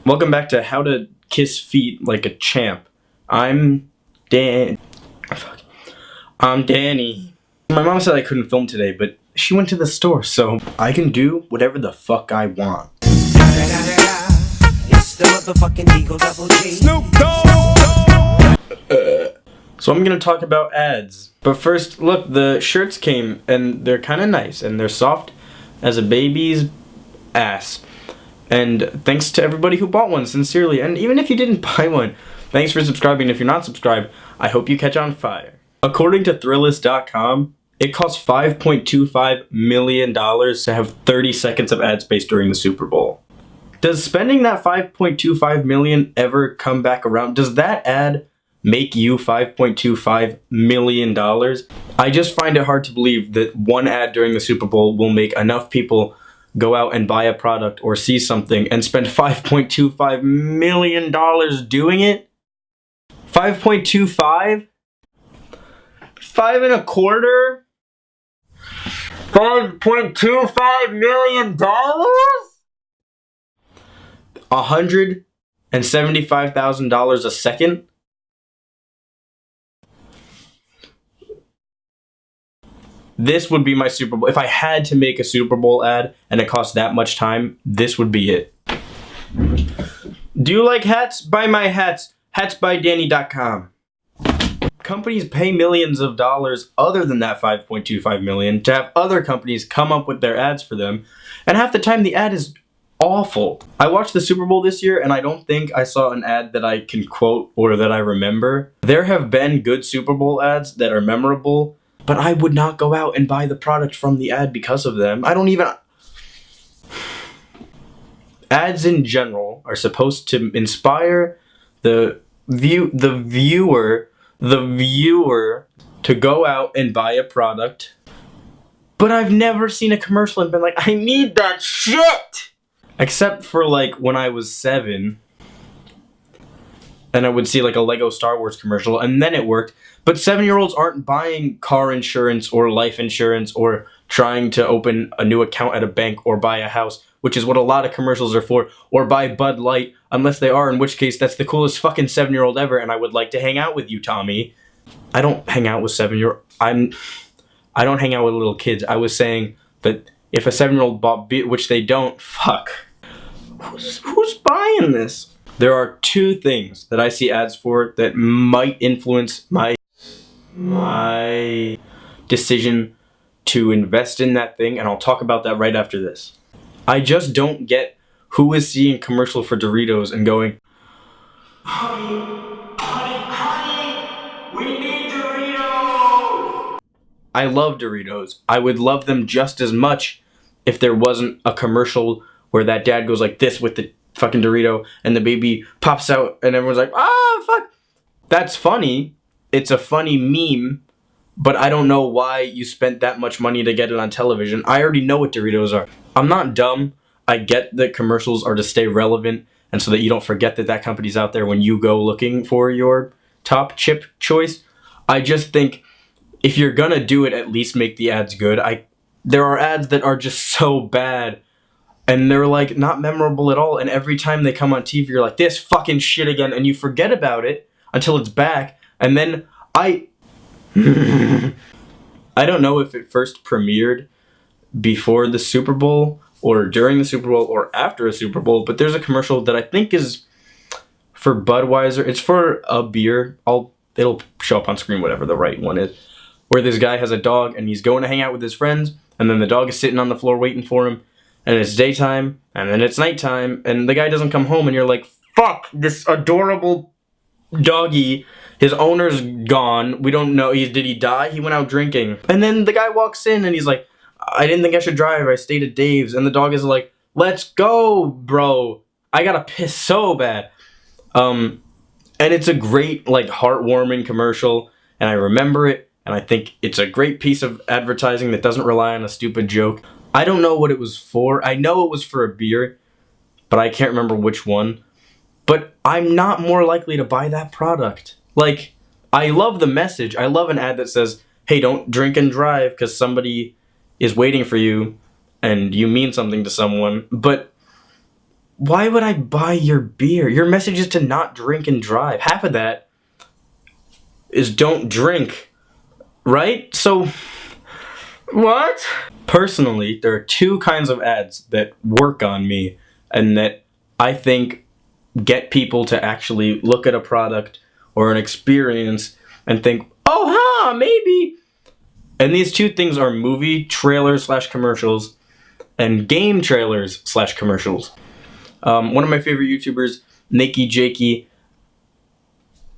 Welcome back to How to Kiss Feet Like a Champ. I'm Dan. I'm Danny. My mom said I couldn't film today, but she went to the store, so I can do whatever the fuck I want. It's the motherfucking Eagle Double G. Snoop Dogg. So I'm gonna talk about ads. But first, look, the shirts came and they're kind of nice and they're soft as a baby's ass. And thanks to everybody who bought one, sincerely. And even if you didn't buy one, thanks for subscribing. If you're not subscribed, I hope you catch on fire. According to Thrillist.com, it costs $5.25 million to have 30 seconds of ad space during the Super Bowl. Does spending that $5.25 million ever come back around? Does that ad make you $5.25 million? I just find it hard to believe that one ad during the Super Bowl will make enough people go out and buy a product or see something and spend $5.25 million doing it? 5.25? 5 and a quarter? $5.25 million? $175,000 a second? This would be my Super Bowl. If I had to make a Super Bowl ad and it cost that much time, this would be it. Do you like hats? Buy my hats. Hatsbydanny.com. Companies pay millions of dollars other than that $5.25 million to have other companies come up with their ads for them. And half the time the ad is awful. I watched the Super Bowl this year and I don't think I saw an ad that I can quote or that I remember. There have been good Super Bowl ads that are memorable, but I would not go out and buy the product from the ad because of them. I don't even... Ads in general are supposed to inspire the viewer to go out and buy a product. But I've never seen a commercial and been like, I need that shit! Except for like when I was 7. And I would see like a Lego Star Wars commercial and then it worked. But 7-year-olds aren't buying car insurance or life insurance or trying to open a new account at a bank or buy a house, which is what a lot of commercials are for, or buy Bud Light, unless they are, in which case that's the coolest fucking 7-year-old ever and I would like to hang out with you, Tommy. I don't hang out with 7-year-old. I don't hang out with little kids. I was saying that if a 7-year-old bought beer, which they don't, fuck. Who's buying this? There are 2 things that I see ads for that might influence my decision to invest in that thing, and I'll talk about that right after this. I just don't get who is seeing commercial for Doritos and going, honey, we need Doritos! I love Doritos. I would love them just as much if there wasn't a commercial where that dad goes like this with the fucking Dorito and the baby pops out and everyone's like, ah, fuck. That's funny. It's a funny meme, but I don't know why you spent that much money to get it on television. I already know what Doritos are. I'm not dumb. I get that commercials are to stay relevant and so that you don't forget that that company's out there when you go looking for your top chip choice. I just think if you're gonna do it, at least make the ads good. There are ads that are just so bad and they're like not memorable at all, and every time they come on TV you're like, this fucking shit again, and you forget about it until it's back. And then I don't know if it first premiered before the Super Bowl or during the Super Bowl or after a Super Bowl, but there's a commercial that I think is for Budweiser. It's for a beer. It'll show up on screen, whatever the right one is, where this guy has a dog and he's going to hang out with his friends, and then the dog is sitting on the floor waiting for him, and it's daytime and then it's nighttime and the guy doesn't come home, and you're like, fuck, this adorable doggy, his owner's gone, we don't know, did he die? He went out drinking. And then the guy walks in and he's like, I didn't think I should drive, I stayed at Dave's. And the dog is like, let's go, bro, I gotta piss so bad. And it's a great, like, heartwarming commercial, and I remember it, and I think it's a great piece of advertising that doesn't rely on a stupid joke. I don't know what it was for. I know it was for a beer, but I can't remember which one. But I'm not more likely to buy that product. Like, I love the message. I love an ad that says, hey, don't drink and drive because somebody is waiting for you and you mean something to someone. But why would I buy your beer? Your message is to not drink and drive. Half of that is don't drink, right? So, what? Personally, there are two kinds of ads that work on me and that I think get people to actually look at a product or an experience and think, oh, maybe. And these two things are movie trailers / commercials and game trailers / commercials. One of my favorite YouTubers, Nikki Jakey,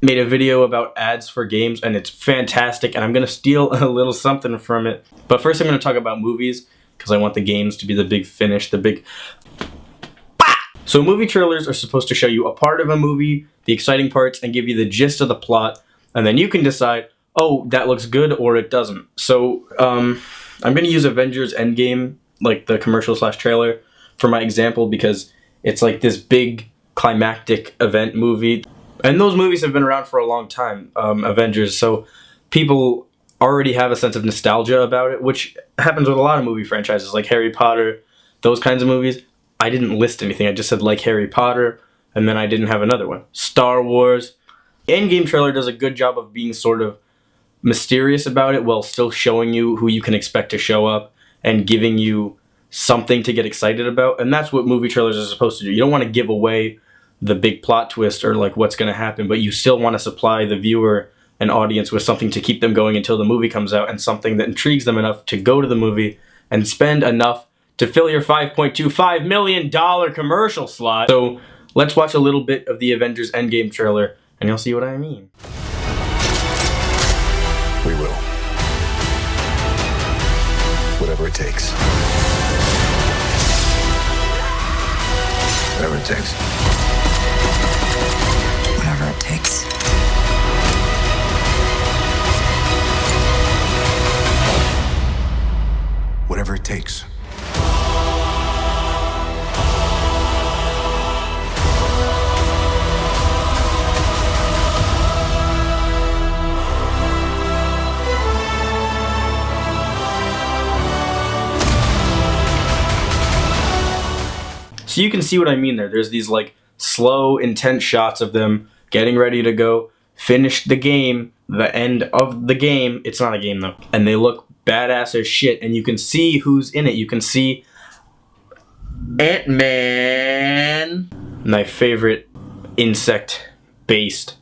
made a video about ads for games, and it's fantastic, and I'm going to steal a little something from it. But first I'm going to talk about movies, because I want the games to be the big finish, the big... So movie trailers are supposed to show you a part of a movie, the exciting parts, and give you the gist of the plot, and then you can decide, oh, that looks good, or it doesn't. So, I'm going to use Avengers Endgame, like the commercial / trailer, for my example, because it's like this big climactic event movie. And those movies have been around for a long time, Avengers, so people already have a sense of nostalgia about it, which happens with a lot of movie franchises, like Harry Potter, those kinds of movies. I didn't list anything, I just said like Harry Potter, and then I didn't have another one. Star Wars. Endgame trailer does a good job of being sort of mysterious about it while still showing you who you can expect to show up and giving you something to get excited about, and that's what movie trailers are supposed to do. You don't want to give away the big plot twist or like what's going to happen, but you still want to supply the viewer and audience with something to keep them going until the movie comes out, and something that intrigues them enough to go to the movie and spend enough to fill your $5.25 million commercial slot. So let's watch a little bit of the Avengers Endgame trailer and you'll see what I mean. We will. Whatever it takes. Whatever it takes. Whatever it takes. Whatever it takes. So you can see what I mean there. There's these like slow, intense shots of them getting ready to go finish the game, the end of the game. It's not a game though. And they look badass as shit, and you can see who's in it. You can see Ant-Man, my favorite insect-based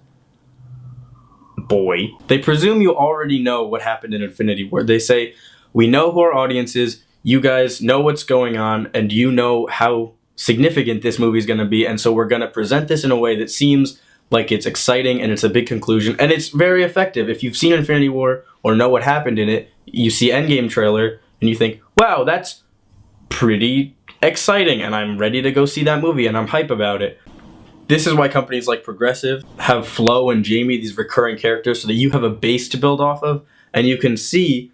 boy. They presume you already know what happened in Infinity War. They say, we know who our audience is, you guys know what's going on, and you know how significant this movie is going to be, and so we're going to present this in a way that seems like it's exciting and it's a big conclusion, and it's very effective. If you've seen Infinity War or know what happened in it, you see Endgame trailer and you think, wow, that's pretty exciting, and I'm ready to go see that movie, and I'm hype about it. This is why companies like Progressive have Flo and Jamie, these recurring characters, so that you have a base to build off of, and you can see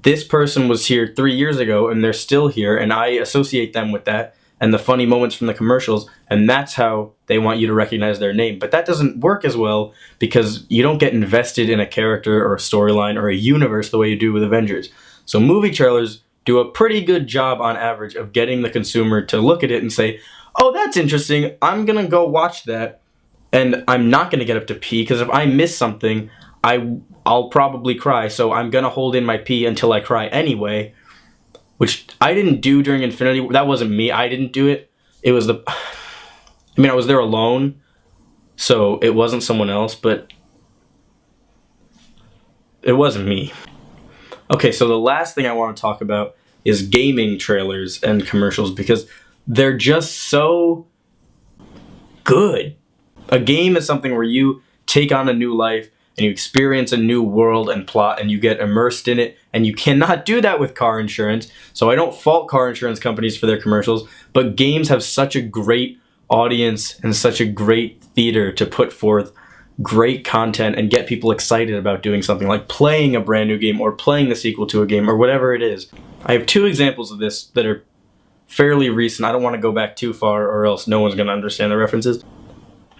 this person was here 3 years ago and they're still here, and I associate them with that and the funny moments from the commercials, and that's how they want you to recognize their name. But that doesn't work as well because you don't get invested in a character or a storyline or a universe the way you do with Avengers. So movie trailers do a pretty good job on average of getting the consumer to look at it and say, oh, that's interesting, I'm gonna go watch that, and I'm not gonna get up to pee, because if I miss something, I'll probably cry, so I'm gonna hold in my pee until I cry anyway. Which I didn't do during Infinity War. That wasn't me. I didn't do it. It was I was there alone, so it wasn't someone else, but it wasn't me. Okay, so the last thing I want to talk about is gaming trailers and commercials, because they're just so good. A game is something where you take on a new life and you experience a new world and plot and you get immersed in it, and you cannot do that with car insurance. So I don't fault car insurance companies for their commercials, but games have such a great audience and such a great theater to put forth great content and get people excited about doing something like playing a brand new game or playing the sequel to a game or whatever it is. I have two examples of this that are fairly recent. I don't want to go back too far or else no one's going to understand the references.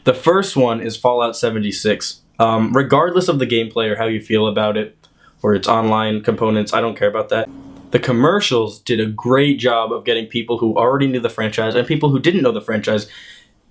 The first one is Fallout 76. Regardless of the gameplay or how you feel about it, or its online components, I don't care about that. The commercials did a great job of getting people who already knew the franchise and people who didn't know the franchise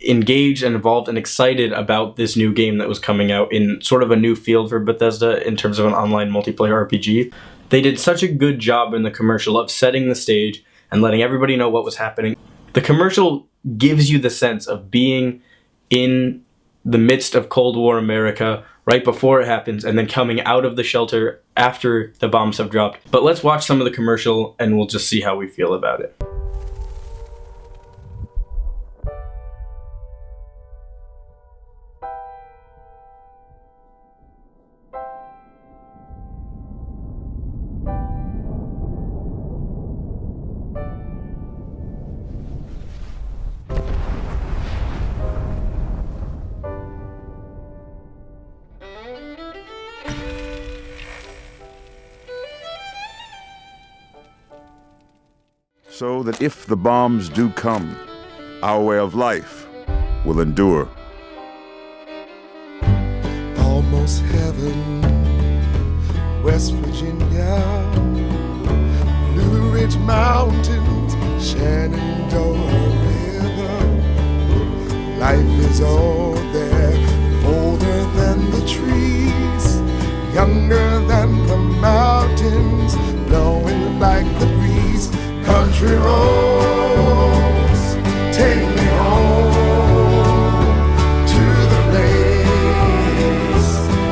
engaged and involved and excited about this new game that was coming out in sort of a new field for Bethesda in terms of an online multiplayer RPG. They did such a good job in the commercial of setting the stage and letting everybody know what was happening. The commercial gives you the sense of being in the midst of Cold War America right before it happens and then coming out of the shelter after the bombs have dropped. But let's watch some of the commercial and we'll just see how we feel about it. So that if the bombs do come, our way of life will endure. Almost heaven, West Virginia, Blue Ridge Mountains, Shenandoah River. Life is all there, older than the trees, younger than the mountains, blowing like the breeze. Country roads, take me home to the place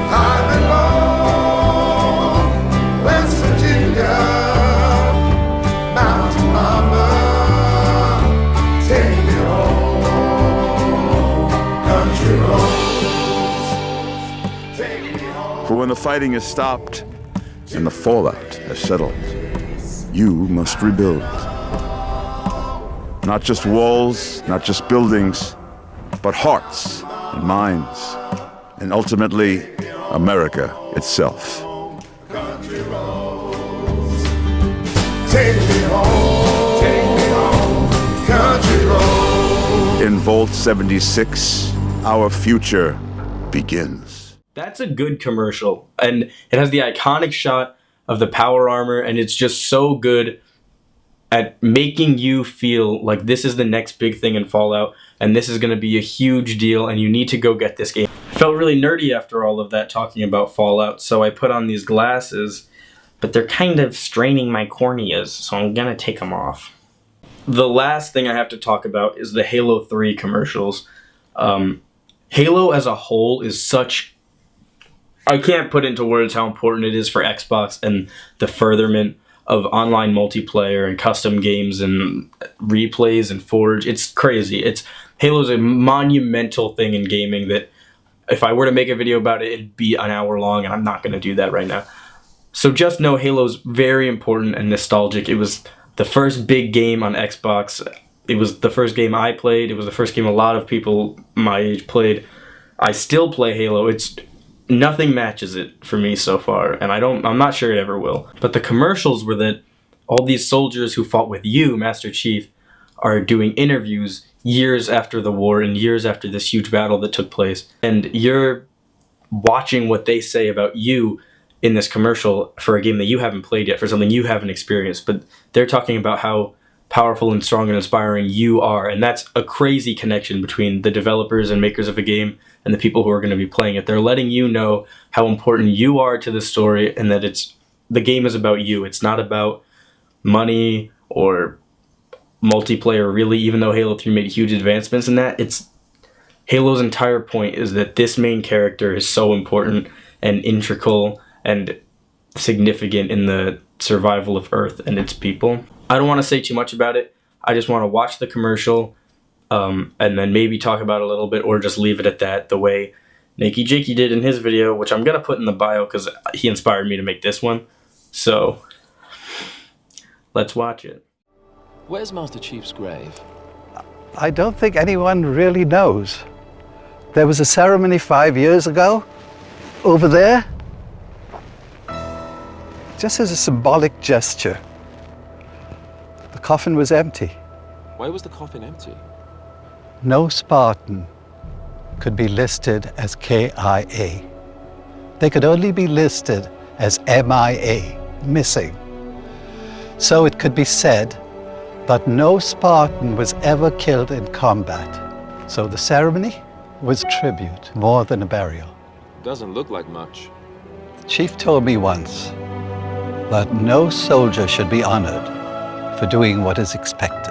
I belong. West Virginia, Mountain Mama, take me home. Country roads, take me home. For when the fighting is stopped and the fallout has settled, you must rebuild. Not just walls, not just buildings, but hearts and minds, and ultimately, America itself. Country roads, take me home, country roads. In Vault 76, our future begins. That's a good commercial, and it has the iconic shot of the power armor, and it's just so good at making you feel like this is the next big thing in Fallout, and this is going to be a huge deal, and you need to go get this game. I felt really nerdy after all of that talking about Fallout, so I put on these glasses, but they're kind of straining my corneas, so I'm going to take them off. The last thing I have to talk about is the Halo 3 commercials. Halo as a whole is such... I can't put into words how important it is for Xbox and the furtherment of online multiplayer and custom games and replays and Forge. It's crazy. Halo's a monumental thing in gaming that if I were to make a video about it, it'd be an hour long, and I'm not going to do that right now. So just know Halo's very important and nostalgic. It was the first big game on Xbox. It was the first game I played. It was the first game a lot of people my age played. I still play Halo. Nothing matches it for me so far, and I'm not sure it ever will. But the commercials were that all these soldiers who fought with you, Master Chief, are doing interviews years after the war and years after this huge battle that took place. And you're watching what they say about you in this commercial for a game that you haven't played yet, for something you haven't experienced. But they're talking about how powerful and strong and inspiring you are, and that's a crazy connection between the developers and makers of a game and the people who are going to be playing it. They're letting you know how important you are to the story, and that the game is about you. It's not about money or multiplayer, really, even though Halo 3 made huge advancements in that. Halo's entire point is that this main character is so important and integral and significant in the survival of Earth and its people. I don't want to say too much about it. I just want to watch the commercial and then maybe talk about it a little bit, or just leave it at that, the way Nakey Jakey did in his video, which I'm going to put in the bio because he inspired me to make this one. So, let's watch it. Where's Master Chief's grave? I don't think anyone really knows. There was a ceremony 5 years ago, over there, just as a symbolic gesture. The coffin was empty. Why was the coffin empty? No Spartan could be listed as KIA. They could only be listed as MIA, missing. So it could be said, but no Spartan was ever killed in combat. So the ceremony was tribute more than a burial. Doesn't look like much. The chief told me once that no soldier should be honored for doing what is expected.